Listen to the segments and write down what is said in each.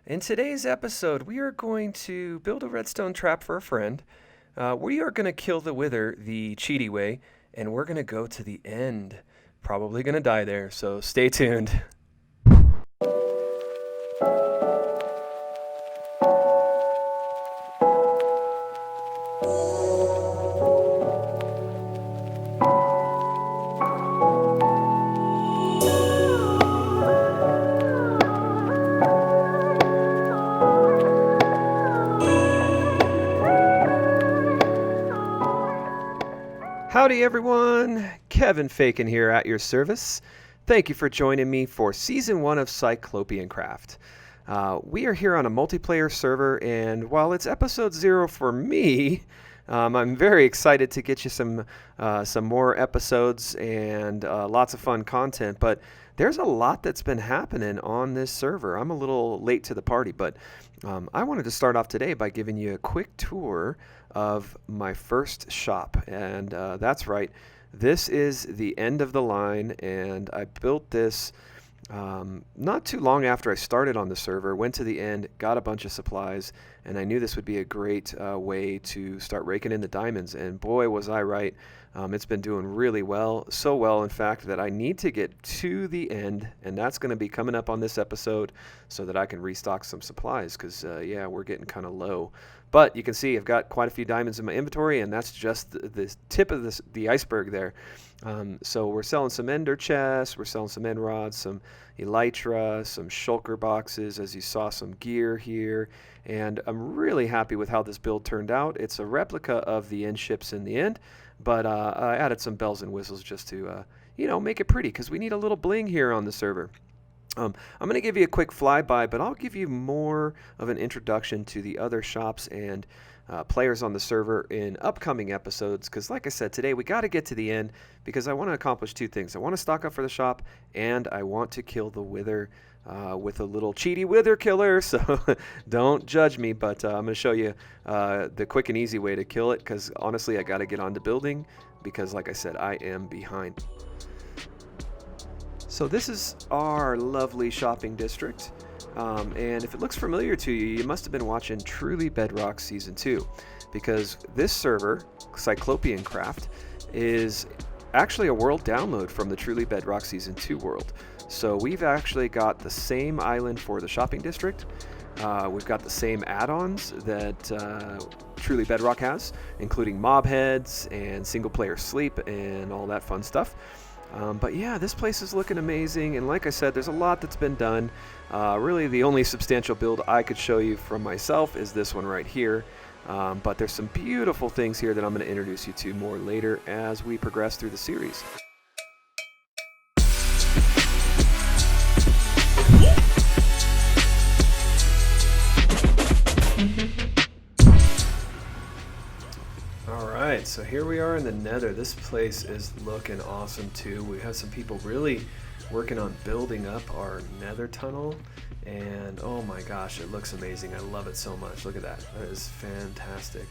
In today's episode, we are going to build a redstone trap for a friend. We are going to kill the wither the cheaty way, and we're going to go to the end. Probably going to die there, so stay tuned. Howdy everyone, Kevin Fakin here at your service. Thank you for joining me for Season 1 of CyclopeanCraft. We are here on a multiplayer server, and while it's episode 0 for me, I'm very excited to get you some more episodes and lots of fun content, but there's a lot that's been happening on this server. I'm a little late to the party, but I wanted to start off today by giving you a quick tour of my first shop, and that's right, this is the end of the line, and I built this not too long after I started on the server. Went to the end, got a bunch of supplies, and I knew this would be a great way to start raking in the diamonds, and boy was I right. It's been doing really well, so well in fact that I need to get to the end, and that's going to be coming up on this episode so that I can restock some supplies, because yeah, we're getting kind of low. But you can see I've got quite a few diamonds in my inventory, and that's just the tip of the iceberg there. So we're selling some ender chests, we're selling some end rods, some elytra, some shulker boxes, as you saw, some gear here, and I'm really happy with how this build turned out. It's a replica of the end ships in the end, but I added some bells and whistles just to make it pretty, because we need a little bling here on the server. I'm going to give you a quick flyby, but I'll give you more of an introduction to the other shops and players on the server in upcoming episodes, because like I said, today we got to get to the end because I want to accomplish two things. I want to stock up for the shop, and I want to kill the wither with a little cheaty wither killer, so don't judge me, but I'm going to show you the quick and easy way to kill it, because honestly I got to get on to building because like I said, I am behind. So this is our lovely shopping district, and if it looks familiar to you, you must have been watching Truly Bedrock Season 2, because this server, CyclopeanCraft, is actually a world download from the Truly Bedrock Season 2 world. So we've actually got the same island for the shopping district. We've got the same add-ons that Truly Bedrock has, including mob heads and single-player sleep and all that fun stuff. But yeah, this place is looking amazing, and like I said, there's a lot that's been done. Really, the only substantial build I could show you from myself is this one right here. But there's some beautiful things here that I'm going to introduce you to more later as we progress through the series. Alright, so here we are in the nether. This place is looking awesome too. We have some people really working on building up our nether tunnel, and oh my gosh, it looks amazing. I love it so much. Look at that. That is fantastic.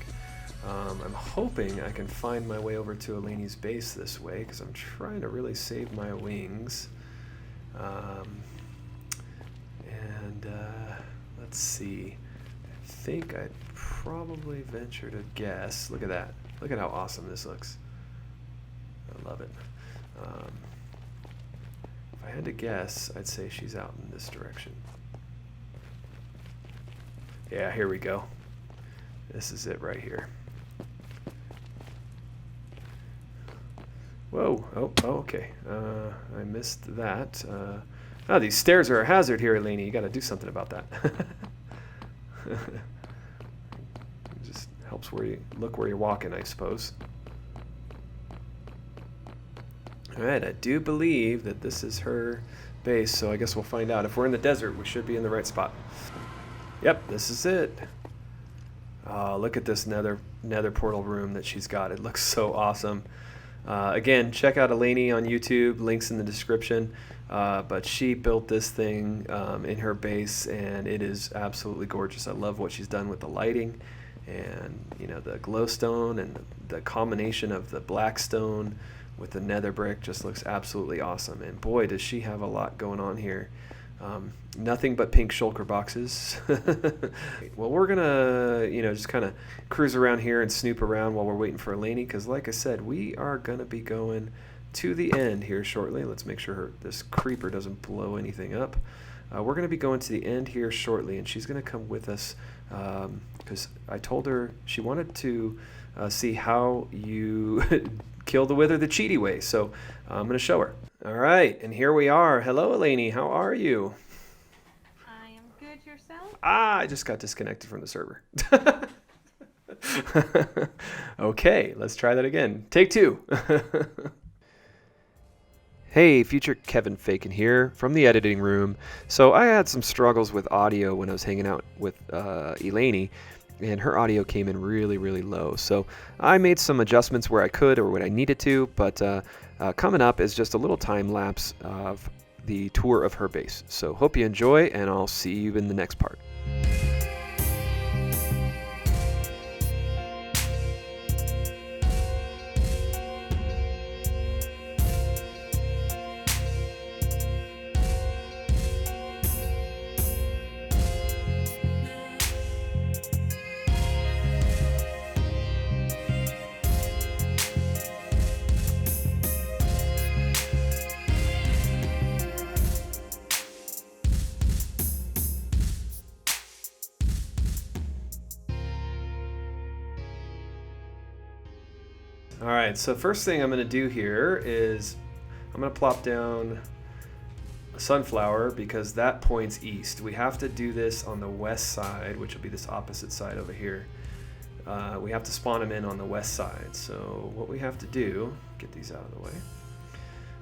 I'm hoping I can find my way over to Eleni's base this way, because I'm trying to really save my wings. Let's see. I think I'd probably venture to guess. Look at that. Look at how awesome this looks. I love it. If I had to guess, I'd say she's out in this direction. Yeah, here we go. This is it right here. Whoa. Oh, okay. I missed that. Oh, these stairs are a hazard here, Eleni. You got to do something about that. It just helps where you look where you're walking, I suppose. Alright, I do believe that this is her base, so I guess we'll find out. If we're in the desert, we should be in the right spot. Yep, this is it. Oh, look at this nether portal room that she's got. It looks so awesome. Again, check out Eleni on YouTube, links in the description. But she built this thing in her base, and it is absolutely gorgeous. I love what she's done with the lighting, and the glowstone, and the combination of the black stone with the nether brick just looks absolutely awesome. And boy, does she have a lot going on here. Nothing but pink shulker boxes. Well, we're gonna, just kind of cruise around here and snoop around while we're waiting for Elaney, because like I said, we are gonna be going to the end here shortly. Let's make sure this creeper doesn't blow anything up. We're gonna be going to the end here shortly, and she's gonna come with us because I told her she wanted to see how you kill the wither the cheaty way. So I'm gonna show her. All right, and here we are. Hello, Elaney. How are you? I am good. Yourself? I just got disconnected from the server. Okay, let's try that again. Take two. Hey, future Kevin Fakin here from the editing room. So I had some struggles with audio when I was hanging out with Elaney, and her audio came in really, really low. So I made some adjustments where I could or when I needed to, but coming up is just a little time lapse of the tour of her base. So hope you enjoy, and I'll see you in the next part. All right, so first thing I'm going to do here is I'm going to plop down a sunflower because that points east. We have to do this on the west side, which will be this opposite side over here. We have to spawn them in on the west side. So what we have to do, get these out of the way.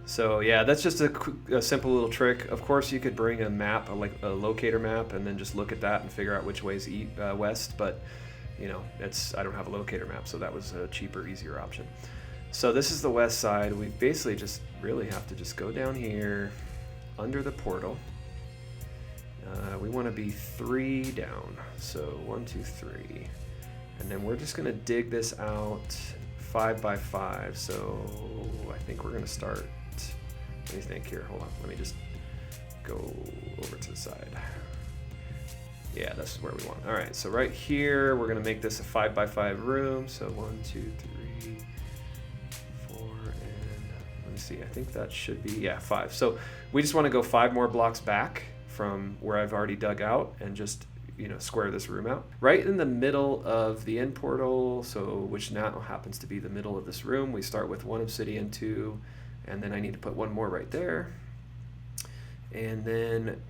So yeah, that's just a simple little trick. Of course, you could bring a map, like a locator map, and then just look at that and figure out which way is west, but I don't have a locator map, so that was a cheaper, easier option. So this is the west side. We basically just really have to just go down here under the portal. We want to be 3 down, so 1, 2, 3, and then we're just going to dig this out 5 by 5. So I think we're going to start. Let me think here. Hold on. Let me just go over to the side. Yeah, that's where we want. All right, so right here, we're gonna make this a 5 by 5 room. So 1, 2, 3, 4, and let me see. I think that should be, 5. So we just want to go 5 more blocks back from where I've already dug out and just square this room out. Right in the middle of the end portal, so which now happens to be the middle of this room, we start with 1 obsidian, 2, and then I need to put 1 more right there, and then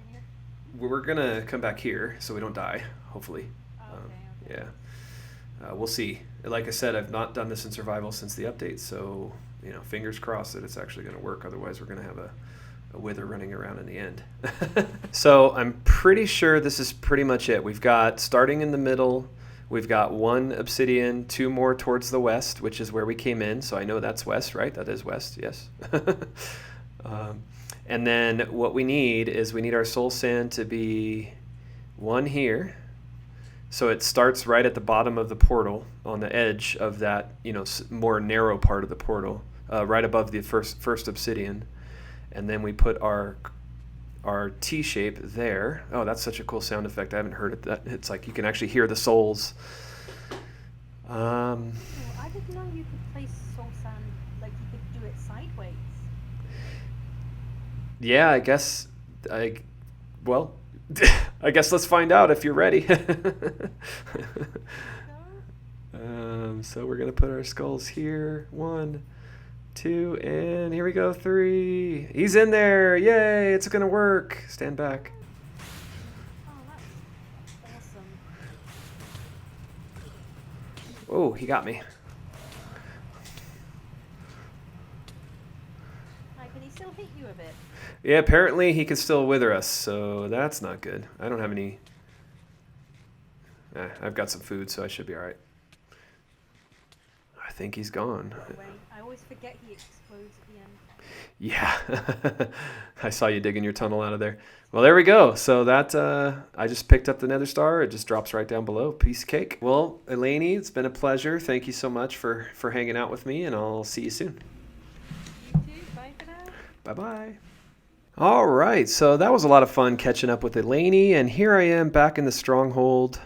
we're gonna come back here so we don't die, hopefully. Okay. Yeah, we'll see. Like I said, I've not done this in survival since the update, so fingers crossed that it's actually gonna work. Otherwise, we're gonna have a wither running around in the end. So I'm pretty sure this is pretty much it. We've got, starting in the middle, we've got 1 obsidian, 2 more towards the west, which is where we came in. So I know that's west, right? That is west, yes. And then what we need is we need our soul sand to be 1 here. So it starts right at the bottom of the portal on the edge of that, more narrow part of the portal, right above the first obsidian. And then we put our T shape there. Oh, that's such a cool sound effect. I haven't heard it. It's like you can actually hear the souls. I didn't know you could place soul sand, like you could do it sideways. Yeah, I guess let's find out if you're ready. So we're gonna put our skulls here. 1, 2, and here we go. 3. He's in there. Yay! It's gonna work. Stand back. Oh, that's awesome. Oh, he got me. Can he still hit you a bit? Yeah, apparently he can still wither us, so that's not good. I don't have any. I've got some food, so I should be all right. I think he's gone. I always forget he explodes at the end. Yeah, I saw you digging your tunnel out of there. Well, there we go. So that I just picked up the nether star. It just drops right down below. Piece of cake. Well, Elaney, it's been a pleasure. Thank you so much for hanging out with me, and I'll see you soon. You too. Bye for now. Bye-bye. All right, so that was a lot of fun catching up with Elaney, and here I am back in the stronghold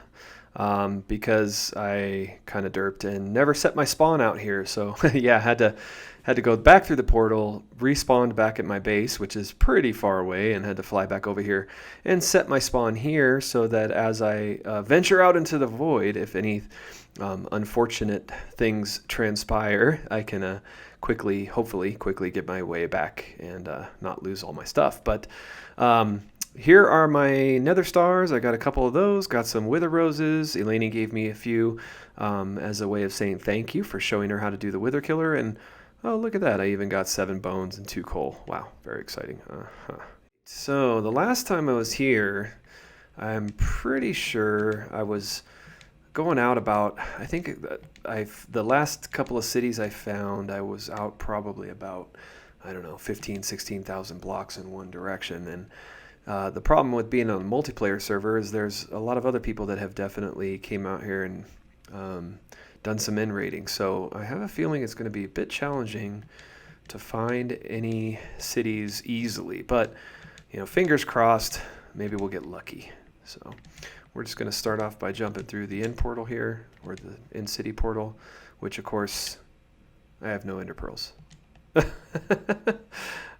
because I kind of derped and never set my spawn out here. So yeah, had to go back through the portal, respawned back at my base, which is pretty far away, and had to fly back over here and set my spawn here so that as I venture out into the void, if any unfortunate things transpire, I can hopefully quickly get my way back and not lose all my stuff. But here are my nether stars. I got a couple of those, got some wither roses. Elaney gave me a few as a way of saying thank you for showing her how to do the wither killer. And oh, look at that. I even got 7 bones and 2 coal. Wow, very exciting. So the last time I was here, I'm pretty sure I was going out about, I think the last couple of cities I found, I was out probably about, I don't know, 15, 16,000 blocks in one direction. And the problem with being on a multiplayer server is there's a lot of other people that have definitely came out here and done some in raiding. So I have a feeling it's going to be a bit challenging to find any cities easily. But, you know, fingers crossed, maybe we'll get lucky. So we're just going to start off by jumping through the in portal here, or the in city portal, which of course I have no ender pearls.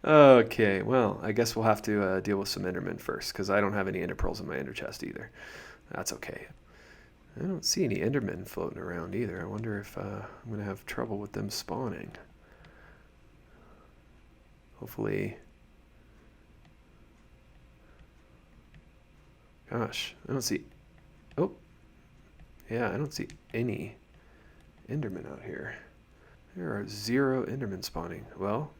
Okay, well, I guess we'll have to deal with some endermen first, because I don't have any ender pearls in my ender chest either. That's okay. I don't see any endermen floating around either. I wonder if I'm going to have trouble with them spawning. Hopefully. Gosh, I don't see... Oh, yeah, I don't see any endermen out here. There are 0 endermen spawning. Well,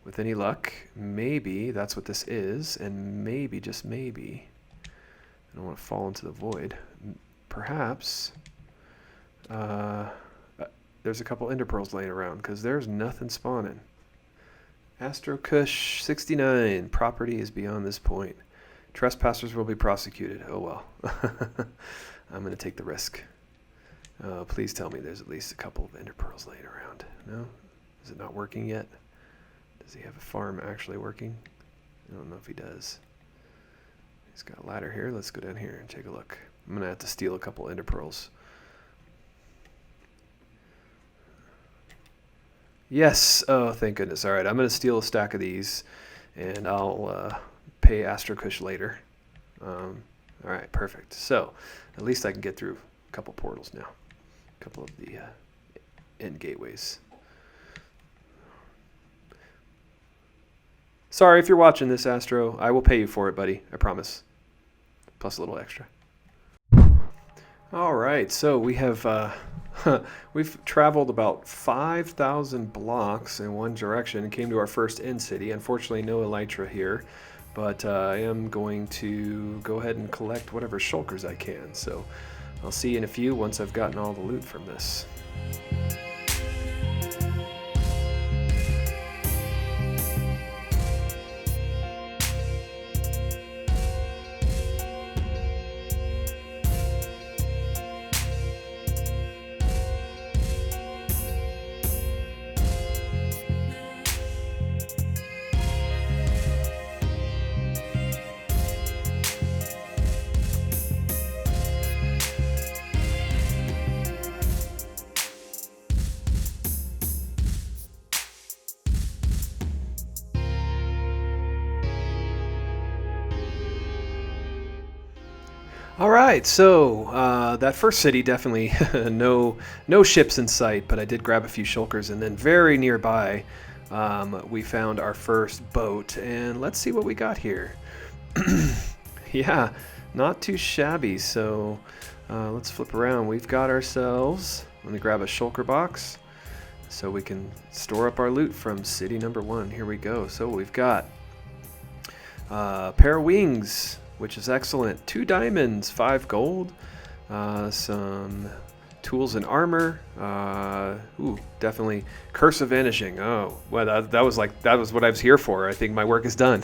with any luck, maybe that's what this is, and maybe, just maybe, I don't want to fall into the void. Perhaps there's a couple ender pearls laying around, because there's nothing spawning. Astrokush 69, property is beyond this point. Trespassers will be prosecuted. Oh well. I'm going to take the risk. Please tell me there's at least a couple of ender pearls laying around. No? Is it not working yet? Does he have a farm actually working? I don't know if he does. He's got a ladder here. Let's go down here and take a look. I'm going to have to steal a couple ender pearls. Yes. Oh, thank goodness. All right. I'm going to steal a stack of these, and I'll pay Astrokush later. All right, perfect. So at least I can get through a couple portals now. A couple of the end gateways. Sorry if you're watching this, Astro. I will pay you for it, buddy. I promise. Plus a little extra. All right, so we have we've traveled about 5,000 blocks in one direction and came to our first end city. Unfortunately, no elytra here, but I am going to go ahead and collect whatever shulkers I can. So I'll see you in a few once I've gotten all the loot from this. All right, so that first city, definitely no ships in sight, but I did grab a few shulkers, and then very nearby we found our first boat, and let's see what we got here. Yeah, not too shabby, so let's flip around. We've got ourselves, let me grab a shulker box so we can store up our loot from city number 1. Here we go. So we've got a pair of wings, which is excellent. 2 diamonds, 5 gold, some tools and armor. Ooh, definitely Curse of Vanishing. Oh, well, that was what I was here for. I think my work is done.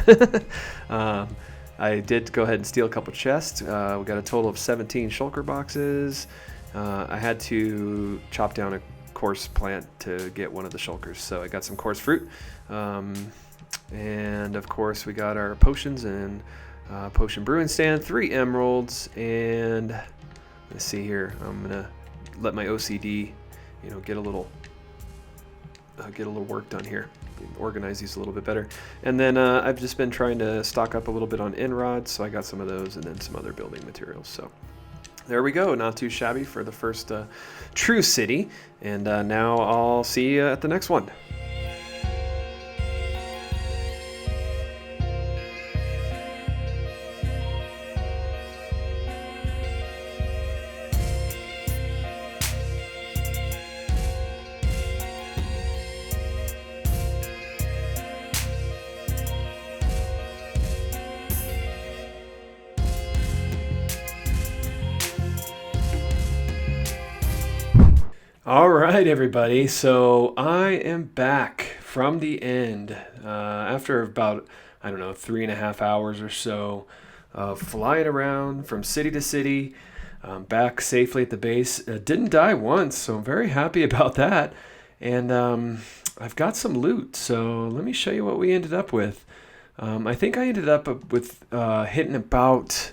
I did go ahead and steal a couple chests. We got a total of 17 shulker boxes. I had to chop down a coarse plant to get one of the shulkers, so I got some coarse fruit. And of course we got our potions and potion brewing stand, 3 emeralds, and let's see here. I'm gonna let my OCD, get a little work done here. Organize these a little bit better. And then I've just been trying to stock up a little bit on rods, so I got some of those and then some other building materials. So there we go. Not too shabby for the first true city. And now I'll see you at the next one. All right, everybody. So I am back from the end after about, I don't know, 3.5 hours or so of flying around from city to city, back safely at the base. Didn't die once, so I'm very happy about that. And I've got some loot, so let me show you what we ended up with. I think I ended up with hitting about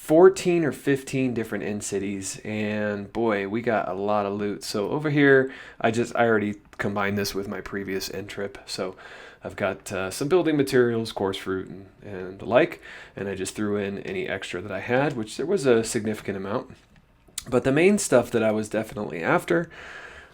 14 or 15 different end cities, and boy, we got a lot of loot. So over here, I already combined this with my previous end trip. So I've got some building materials, coarse fruit, and the like, and I just threw in any extra that I had, which there was a significant amount. But the main stuff that I was definitely after,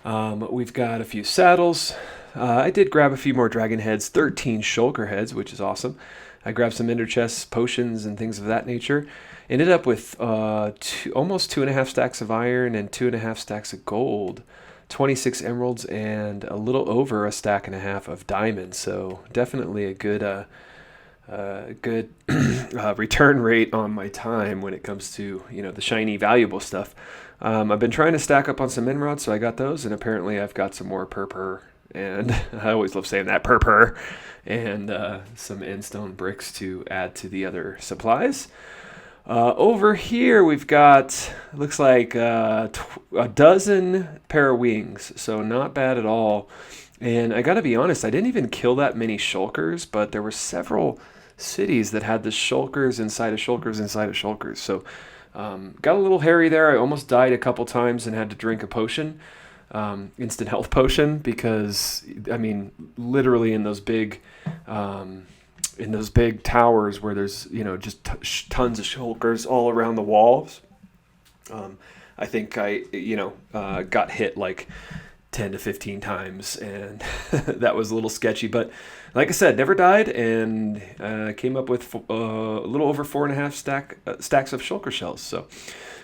we've got a few saddles. I did grab a few more dragon heads, 13 shulker heads, which is awesome. I grabbed some ender chests, potions, and things of that nature. Ended up with almost 2.5 stacks of iron and 2.5 stacks of gold, 26 emeralds, and a little over 1.5 stacks of diamonds. So definitely a good return rate on my time when it comes to the shiny, valuable stuff. I've been trying to stack up on some rods, so I got those, and apparently I've got some more purpur, and I always love saying that, purpur, and some endstone bricks to add to the other supplies. Over here we've got, looks like a dozen pair of wings, so not bad at all. And I gotta be honest, I didn't even kill that many shulkers, but there were several cities that had the shulkers inside of shulkers inside of shulkers. So got a little hairy there. I almost died a couple times and had to drink a potion, instant health potion, because I mean literally in those big towers where there's just tons of shulkers all around the walls. I think I got hit like 10 to 15 times, and that was a little sketchy. But like I said, never died, and came up with a little over 4.5 stacks of shulker shells. So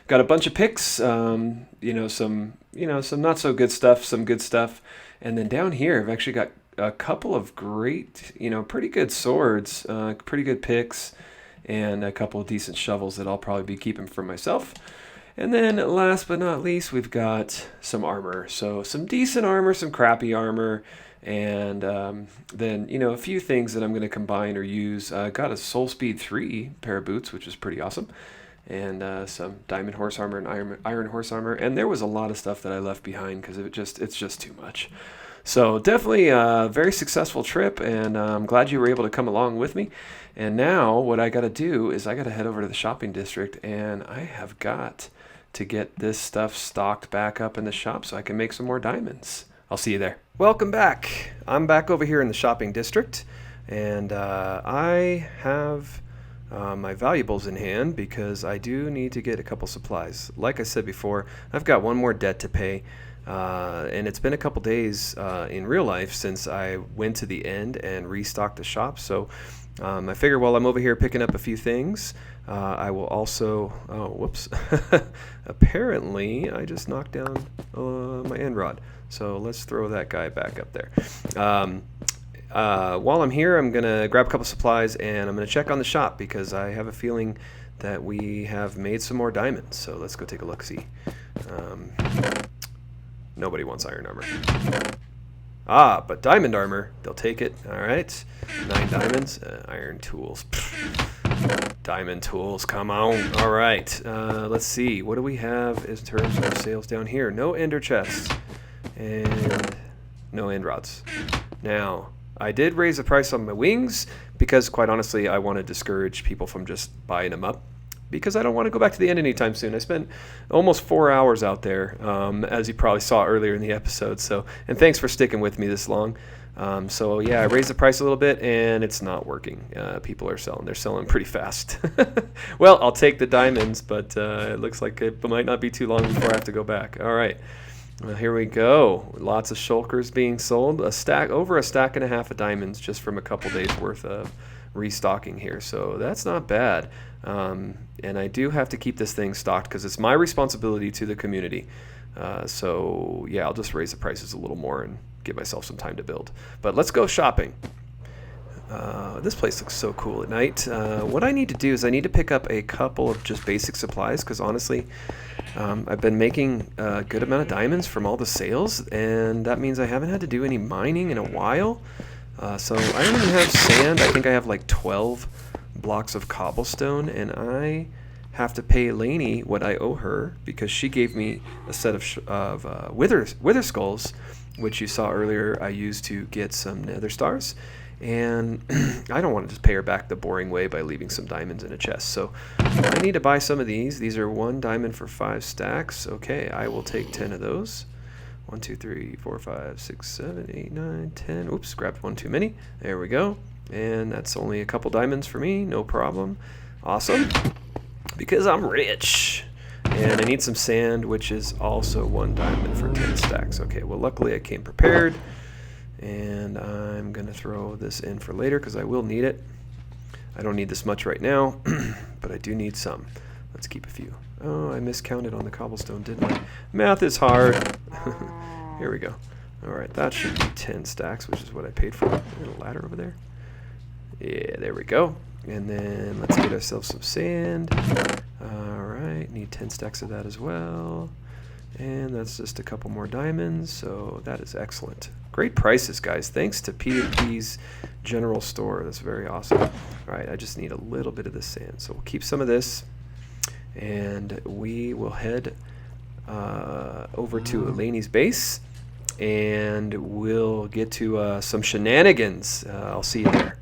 got a bunch of picks, some not so good stuff, some good stuff, and then down here I've actually got a couple of great, pretty good swords, pretty good picks, and a couple of decent shovels that I'll probably be keeping for myself. And then last but not least, we've got some armor. So some decent armor, some crappy armor, and then, a few things that I'm going to combine or use. Got a Soul Speed 3 pair of boots, which is pretty awesome, and some diamond horse armor and iron horse armor. And there was a lot of stuff that I left behind because it's just too much. So definitely a very successful trip, and I'm glad you were able to come along with me. And now what I got to do is I got to head over to the shopping district, and I have got to get this stuff stocked back up in the shop so I can make some more diamonds. I'll see you there. Welcome back. I'm back over here in the shopping district, and I have my valuables in hand because I do need to get a couple supplies. Like I said before, I've got one more debt to pay. And it's been a couple days in real life since I went to the end and restocked the shop. So I figure while I'm over here picking up a few things, I will also, whoops, apparently I just knocked down my end rod. So let's throw that guy back up there. While I'm here, I'm going to grab a couple supplies and I'm going to check on the shop because I have a feeling that we have made some more diamonds. So let's go take a look-see. Nobody wants iron armor. But diamond armor, they'll take it. All right, 9 diamonds. Iron tools. Diamond tools, come on. All right, let's see. What do we have in terms of sales down here? No ender chests and no end rods. Now, I did raise the price on my wings because, quite honestly, I want to discourage people from just buying them up, because I don't want to go back to the end anytime soon. I spent almost 4 hours out there, as you probably saw earlier in the episode. So, and thanks for sticking with me this long. So yeah, I raised the price a little bit, and it's not working. People are selling. They're selling pretty fast. Well, I'll take the diamonds, but it looks like it might not be too long before I have to go back. All right. Well, here we go. Lots of shulkers being sold. Over a stack and a half of diamonds just from a couple days worth of restocking here. So that's not bad. And I do have to keep this thing stocked because it's my responsibility to the community. So yeah, I'll just raise the prices a little more and give myself some time to build. But let's go shopping. This place looks so cool at night. What I need to do is I need to pick up a couple of just basic supplies, because honestly, I've been making a good amount of diamonds from all the sales, and that means I haven't had to do any mining in a while. So I don't even have sand. I think I have like 12 blocks of cobblestone, and I have to pay Lainey what I owe her because she gave me a set of wither skulls, which you saw earlier I used to get some nether stars. And I don't want to just pay her back the boring way by leaving some diamonds in a chest. So I need to buy some of these. These are 1 diamond for 5 stacks. Okay, I will take 10 of those. 1, 2, 3, 4, 5, 6, 7, 8, 9, 10. Oops, grabbed one too many. There we go. And that's only a couple diamonds for me. No problem. Awesome. Because I'm rich. And I need some sand, which is also 1 diamond for 10 stacks. Okay, well, luckily I came prepared. And I'm going to throw this in for later because I will need it. I don't need this much right now, but I do need some. Let's keep a few. Oh, I miscounted on the cobblestone, didn't I? Math is hard. Here we go. All right, that should be 10 stacks, which is what I paid for. Is there a ladder over there? Yeah, there we go. And then let's get ourselves some sand. All right, need 10 stacks of that as well. And that's just a couple more diamonds, so that is excellent. Great prices, guys. Thanks to P&P's General Store. That's very awesome. All right, I just need a little bit of this sand, so we'll keep some of this, and we will head over to Eleni's base, and we'll get to some shenanigans. I'll see you there.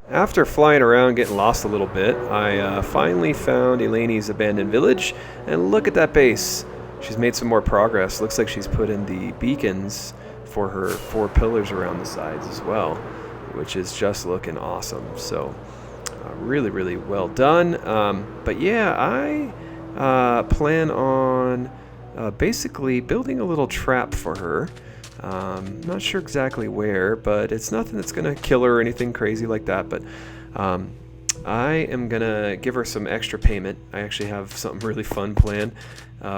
After flying around getting lost a little bit, I finally found Eleni's abandoned village, and look at that base. She's made some more progress. Looks like she's put in the beacons for her 4 pillars around the sides as well, which is just looking awesome. So really, really well done. But yeah, I plan on basically building a little trap for her. Not sure exactly where, but it's nothing that's going to kill her or anything crazy like that. But I am going to give her some extra payment. I actually have something really fun planned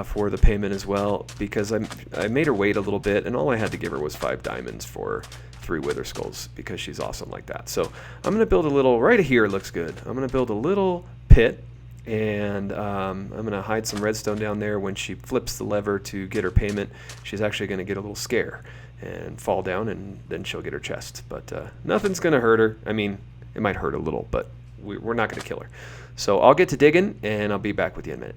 for the payment as well, because I made her wait a little bit, and all I had to give her was 5 diamonds for 3 wither skulls because she's awesome like that. So I'm going to build a little, right here looks good. I'm going to build a little pit, and I'm going to hide some redstone down there. When she flips the lever to get her payment, she's actually going to get a little scare and fall down, and then she'll get her chest. But nothing's going to hurt her. I mean, it might hurt a little, but we're not going to kill her. So I'll get to digging, and I'll be back with you in a minute.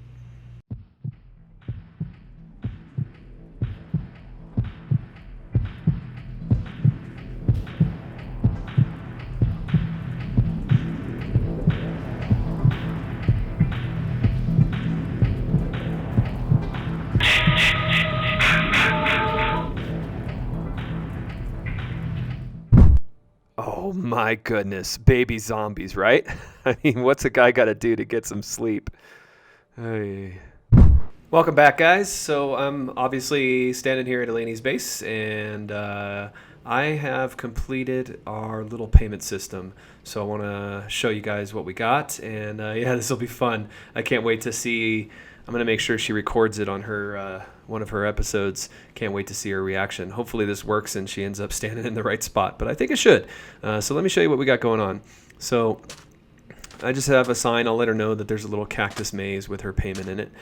Oh my goodness, baby zombies, right? I mean, what's a guy got to do to get some sleep? Hey. Welcome back, guys. So I'm obviously standing here at Eleni's base, and I have completed our little payment system. So I want to show you guys what we got, and yeah, this will be fun. I can't wait to see. I'm going to make sure she records it on her one of her episodes. Can't wait to see her reaction. Hopefully this works and she ends up standing in the right spot, but I think it should. So let me show you what we got going on. So I just have a sign. I'll let her know that there's a little cactus maze with her payment in it.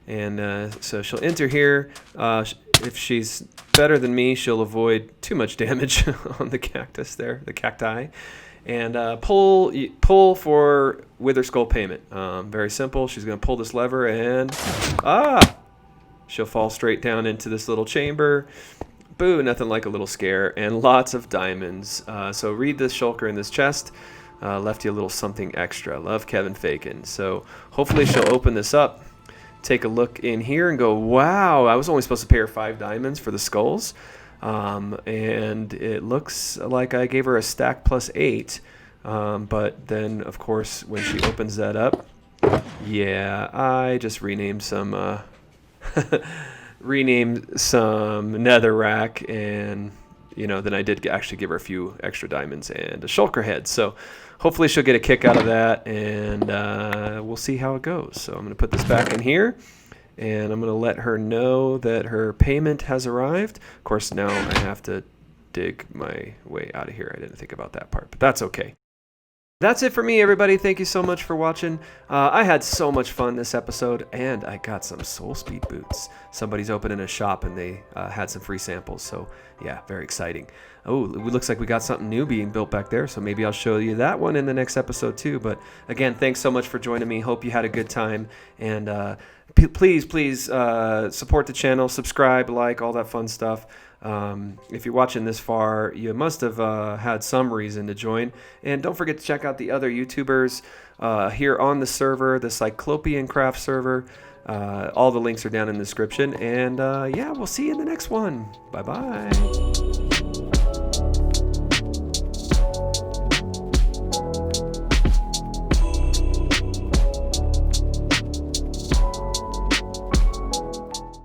And so she'll enter here. If she's better than me, she'll avoid too much damage on the cactus there, the cacti. And pull for wither skull payment. Very simple. She's going to pull this lever, and she'll fall straight down into this little chamber. Boo, nothing like a little scare, and lots of diamonds. So read this shulker in this chest. Left you a little something extra. Love, Kevin Fakin. So hopefully she'll open this up, take a look in here, and go, wow, I was only supposed to pay her 5 diamonds for the skulls. And it looks like I gave her a stack plus 8. But then, of course, when she opens that up, yeah, I just renamed some netherrack, and then I did actually give her a few extra diamonds and a shulker head. So hopefully she'll get a kick out of that, and we'll see how it goes. So I'm going to put this back in here, and I'm going to let her know that her payment has arrived. Of course, now I have to dig my way out of here. I didn't think about that part, but that's okay. That's it for me, everybody. Thank you so much for watching. I had so much fun this episode, and I got some soul speed boots. Somebody's opening a shop, and they had some free samples, so yeah, very exciting. Oh, it looks like we got something new being built back there, so maybe I'll show you that one in the next episode too. But again, thanks so much for joining me. Hope you had a good time, and please support the channel, subscribe, like, all that fun stuff. If you're watching this far, you must have had some reason to join. And don't forget to check out the other YouTubers here on the server, the CyclopeanCraft server. All the links are down in the description. And yeah, we'll see you in the next one. Bye-bye.